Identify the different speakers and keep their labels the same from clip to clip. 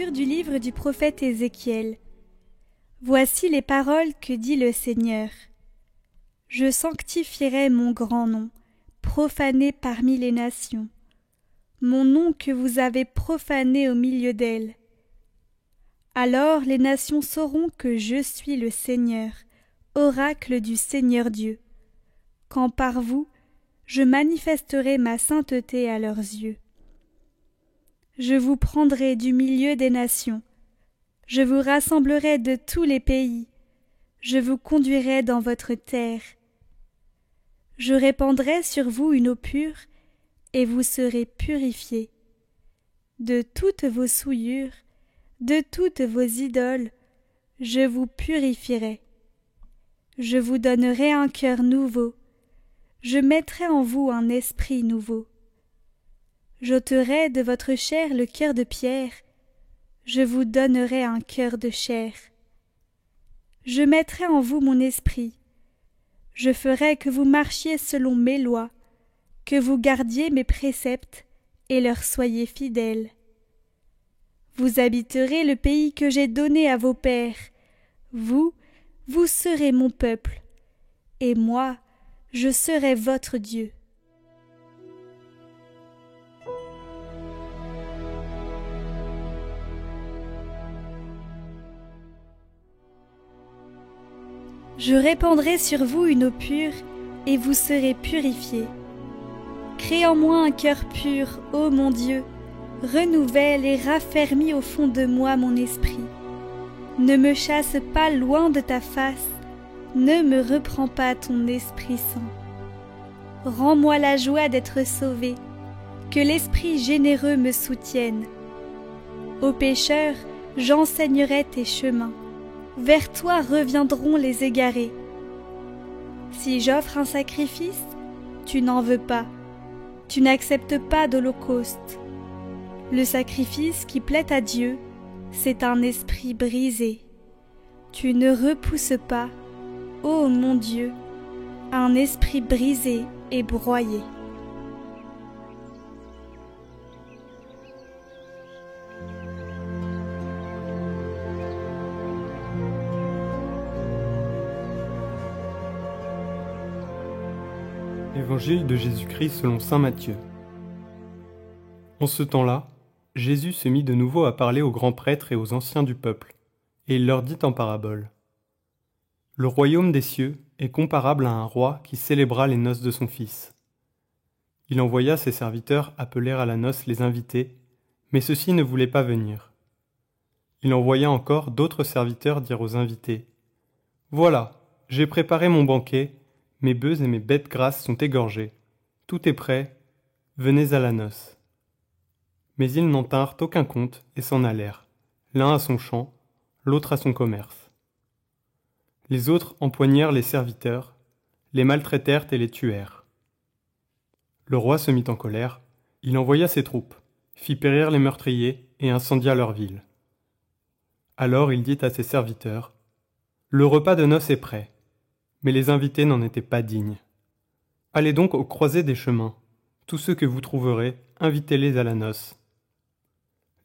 Speaker 1: Lecture du livre du prophète Ézéchiel. Voici les paroles que dit le Seigneur. Je sanctifierai mon grand nom, profané parmi les nations, mon nom que vous avez profané au milieu d'elles. Alors les nations sauront que je suis le Seigneur, oracle du Seigneur Dieu, quand par vous je manifesterai ma sainteté à leurs yeux. Je vous prendrai du milieu des nations, je vous rassemblerai de tous les pays, je vous conduirai dans votre terre. Je répandrai sur vous une eau pure, et vous serez purifiés. De toutes vos souillures, de toutes vos idoles, je vous purifierai. Je vous donnerai un cœur nouveau, je mettrai en vous un esprit nouveau. J'ôterai de votre chair le cœur de pierre, je vous donnerai un cœur de chair. Je mettrai en vous mon esprit, je ferai que vous marchiez selon mes lois, que vous gardiez mes préceptes et leur soyez fidèles. Vous habiterez le pays que j'ai donné à vos pères, vous serez mon peuple, et moi, je serai votre Dieu. Je répandrai sur vous une eau pure, et vous serez purifiés. Crée en moi un cœur pur, ô mon Dieu, renouvelle et raffermis au fond de moi mon esprit. Ne me chasse pas loin de ta face, ne me reprends pas ton Esprit Saint. Rends-moi la joie d'être sauvé, que l'Esprit généreux me soutienne. Aux pécheurs, j'enseignerai tes chemins. Vers toi reviendront les égarés. Si j'offre un sacrifice, tu n'en veux pas. Tu n'acceptes pas d'holocauste. Le sacrifice qui plaît à Dieu, c'est un esprit brisé. Tu ne repousses pas, ô mon Dieu, un esprit brisé et broyé.
Speaker 2: Évangile de Jésus-Christ selon saint Matthieu. En ce temps-là, Jésus se mit de nouveau à parler aux grands prêtres et aux anciens du peuple, et il leur dit en parabole. Le royaume des cieux est comparable à un roi qui célébra les noces de son fils. Il envoya ses serviteurs appeler à la noce les invités, mais ceux-ci ne voulaient pas venir. Il envoya encore d'autres serviteurs dire aux invités « Voilà, j'ai préparé mon banquet, mes bœufs et mes bêtes grasses sont égorgés. Tout est prêt, venez à la noce. » Mais ils n'en tinrent aucun compte et s'en allèrent, l'un à son champ, l'autre à son commerce. Les autres empoignèrent les serviteurs, les maltraitèrent et les tuèrent. Le roi se mit en colère, il envoya ses troupes, fit périr les meurtriers et incendia leur ville. Alors il dit à ses serviteurs, « Le repas de noces est prêt. » Mais les invités n'en étaient pas dignes. Allez donc aux croisées des chemins. Tous ceux que vous trouverez, invitez-les à la noce.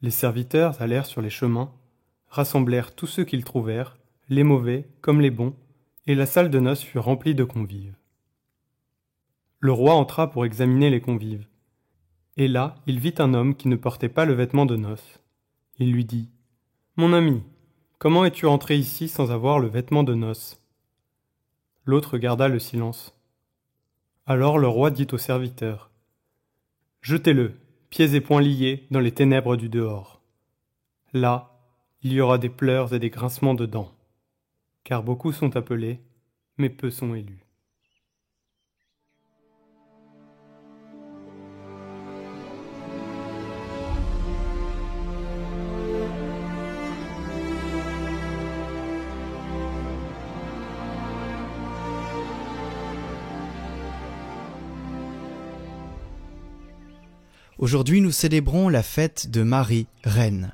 Speaker 2: Les serviteurs allèrent sur les chemins, rassemblèrent tous ceux qu'ils trouvèrent, les mauvais comme les bons, et la salle de noces fut remplie de convives. Le roi entra pour examiner les convives. Et là, il vit un homme qui ne portait pas le vêtement de noces. Il lui dit « Mon ami, comment es-tu entré ici sans avoir le vêtement de noces ?» L'autre garda le silence. Alors le roi dit aux serviteurs « Jetez-le, pieds et poings liés, dans les ténèbres du dehors. Là, il y aura des pleurs et des grincements de dents, car beaucoup sont appelés, mais peu sont élus. »
Speaker 3: Aujourd'hui, nous célébrons la fête de Marie, reine.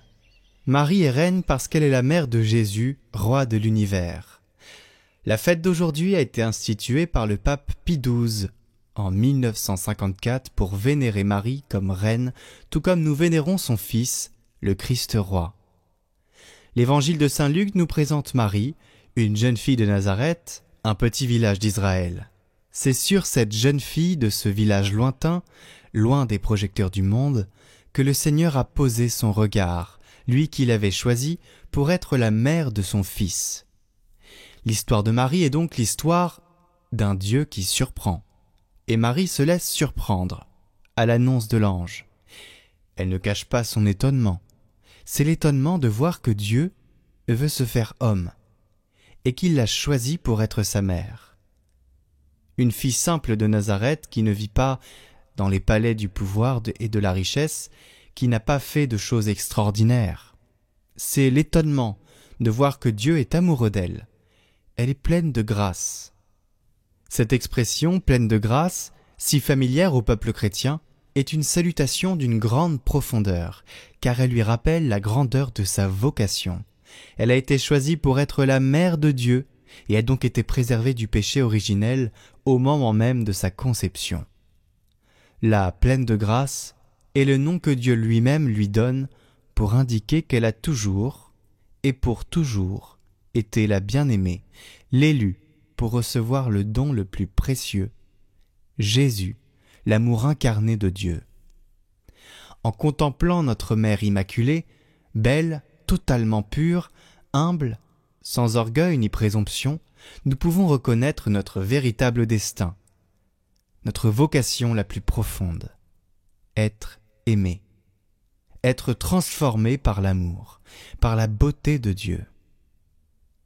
Speaker 3: Marie est reine parce qu'elle est la mère de Jésus, roi de l'univers. La fête d'aujourd'hui a été instituée par le pape Pie XII en 1954 pour vénérer Marie comme reine, tout comme nous vénérons son fils, le Christ roi. L'évangile de saint Luc nous présente Marie, une jeune fille de Nazareth, un petit village d'Israël. C'est sur cette jeune fille de ce village lointain, loin des projecteurs du monde, que le Seigneur a posé son regard, lui qu'il avait choisi pour être la mère de son Fils. L'histoire de Marie est donc l'histoire d'un Dieu qui surprend. Et Marie se laisse surprendre à l'annonce de l'ange. Elle ne cache pas son étonnement. C'est l'étonnement de voir que Dieu veut se faire homme et qu'il l'a choisi pour être sa mère. Une fille simple de Nazareth qui ne vit pas dans les palais du pouvoir et de la richesse, qui n'a pas fait de choses extraordinaires. C'est l'étonnement de voir que Dieu est amoureux d'elle. Elle est pleine de grâce. Cette expression, pleine de grâce, si familière au peuple chrétien, est une salutation d'une grande profondeur, car elle lui rappelle la grandeur de sa vocation. Elle a été choisie pour être la mère de Dieu et a donc été préservée du péché originel au moment même de sa conception. La pleine de grâce est le nom que Dieu lui-même lui donne pour indiquer qu'elle a toujours, et pour toujours, été la bien-aimée, l'élue pour recevoir le don le plus précieux, Jésus, l'amour incarné de Dieu. En contemplant notre Mère Immaculée, belle, totalement pure, humble, sans orgueil ni présomption, nous pouvons reconnaître notre véritable destin, notre vocation la plus profonde, être aimé, être transformé par l'amour, par la beauté de Dieu.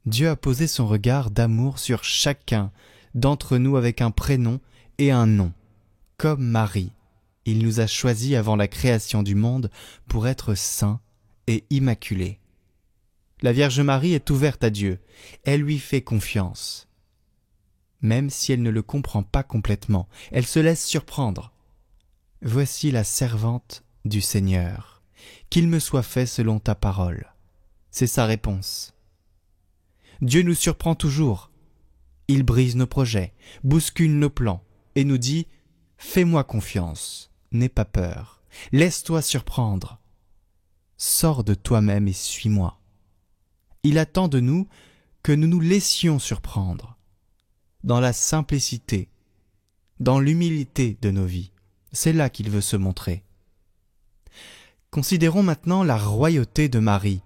Speaker 3: Dieu a posé son regard d'amour sur chacun d'entre nous avec un prénom et un nom. Comme Marie, il nous a choisis avant la création du monde pour être saints et immaculés. La Vierge Marie est ouverte à Dieu, elle lui fait confiance. Même si elle ne le comprend pas complètement, elle se laisse surprendre. Voici la servante du Seigneur, qu'il me soit fait selon ta parole. C'est sa réponse. Dieu nous surprend toujours. Il brise nos projets, bouscule nos plans et nous dit « Fais-moi confiance, n'aie pas peur, laisse-toi surprendre. Sors de toi-même et suis-moi. » Il attend de nous que nous nous laissions surprendre, dans la simplicité, dans l'humilité de nos vies. C'est là qu'il veut se montrer. Considérons maintenant la royauté de Marie,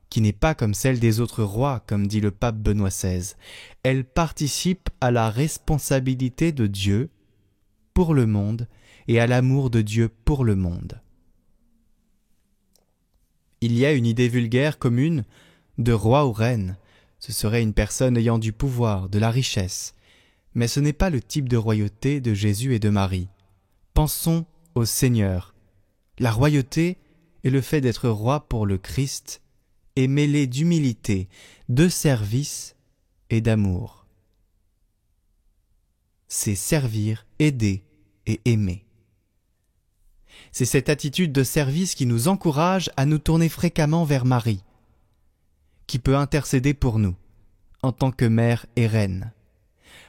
Speaker 3: qui n'est pas comme celle des autres rois, comme dit le pape Benoît XVI. Elle participe à la responsabilité de Dieu pour le monde et à l'amour de Dieu pour le monde. Il y a une idée vulgaire commune de roi ou reine. Ce serait une personne ayant du pouvoir, de la richesse. Mais ce n'est pas le type de royauté de Jésus et de Marie. Pensons au Seigneur. La royauté est le fait d'être roi pour le Christ et mêlé d'humilité, de service et d'amour. C'est servir, aider et aimer. C'est cette attitude de service qui nous encourage à nous tourner fréquemment vers Marie, qui peut intercéder pour nous, en tant que mère et reine.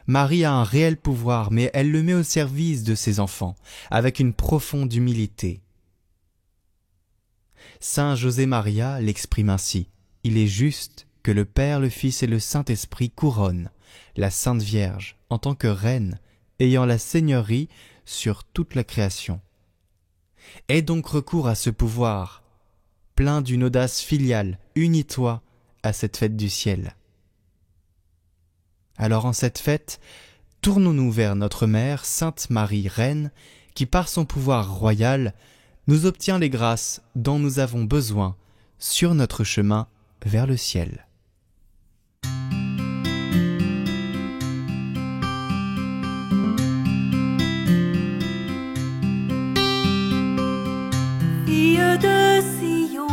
Speaker 3: Marie a un réel pouvoir, mais elle le met au service de ses enfants, avec une profonde humilité. Saint José Maria l'exprime ainsi. Il est juste que le Père, le Fils et le Saint-Esprit couronnent la Sainte Vierge en tant que reine, ayant la seigneurie sur toute la création. Aie donc recours à ce pouvoir, plein d'une audace filiale, unis-toi à cette fête du ciel. Alors en cette fête, tournons-nous vers notre Mère, Sainte Marie, Reine, qui par son pouvoir royal nous obtient les grâces dont nous avons besoin sur notre chemin vers le ciel.
Speaker 4: Fille de Sion,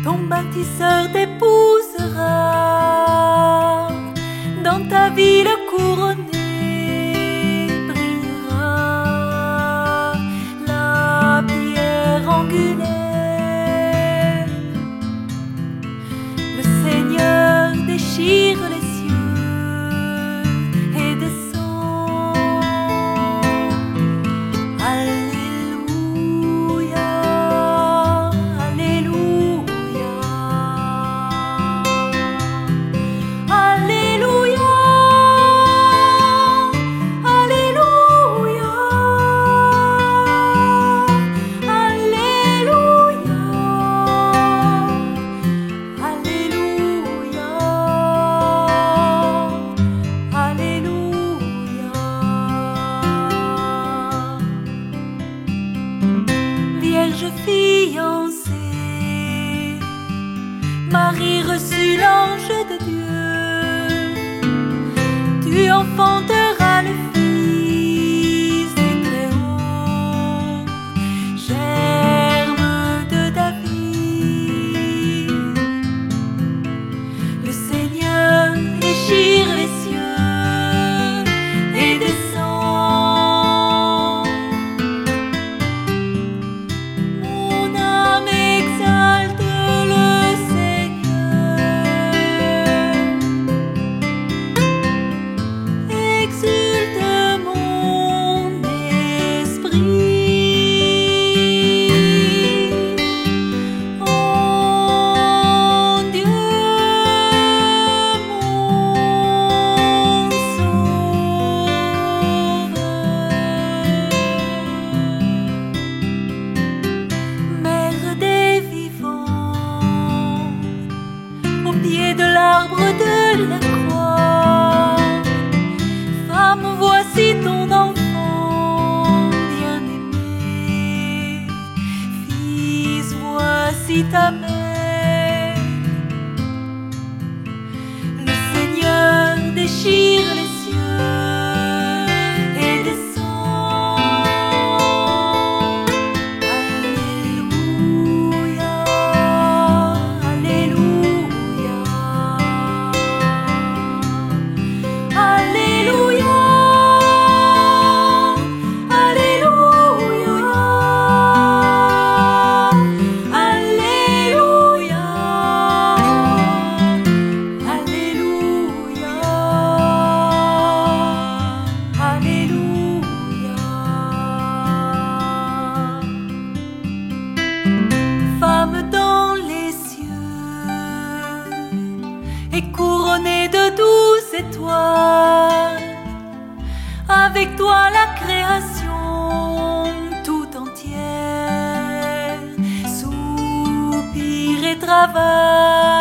Speaker 4: ton bâtisseur t'épousera, dans ta ville couronnée brillera la pierre angulaire. Le Seigneur déchire les cieux et descend. Alléluia, Alléluia. enfantera le Fils du Très-Haut, germe de David. Le Seigneur déchire les cieux et descend. Mon âme exalte le Seigneur, exulte mon esprit en Dieu mon Sauveur. Mère des vivants, au pied de l'arbre de la croix, femme, voici ton enfant bien-aimé. Fils, voici ta mère. Le Seigneur déchire les cieux et descend. Alléluia, Alléluia, Alléluia, Alléluia, Alléluia, Alléluia, Alléluia. Femme dans les cieux et couronnée de douze étoiles, avec toi la création tout entière soupire et travaille.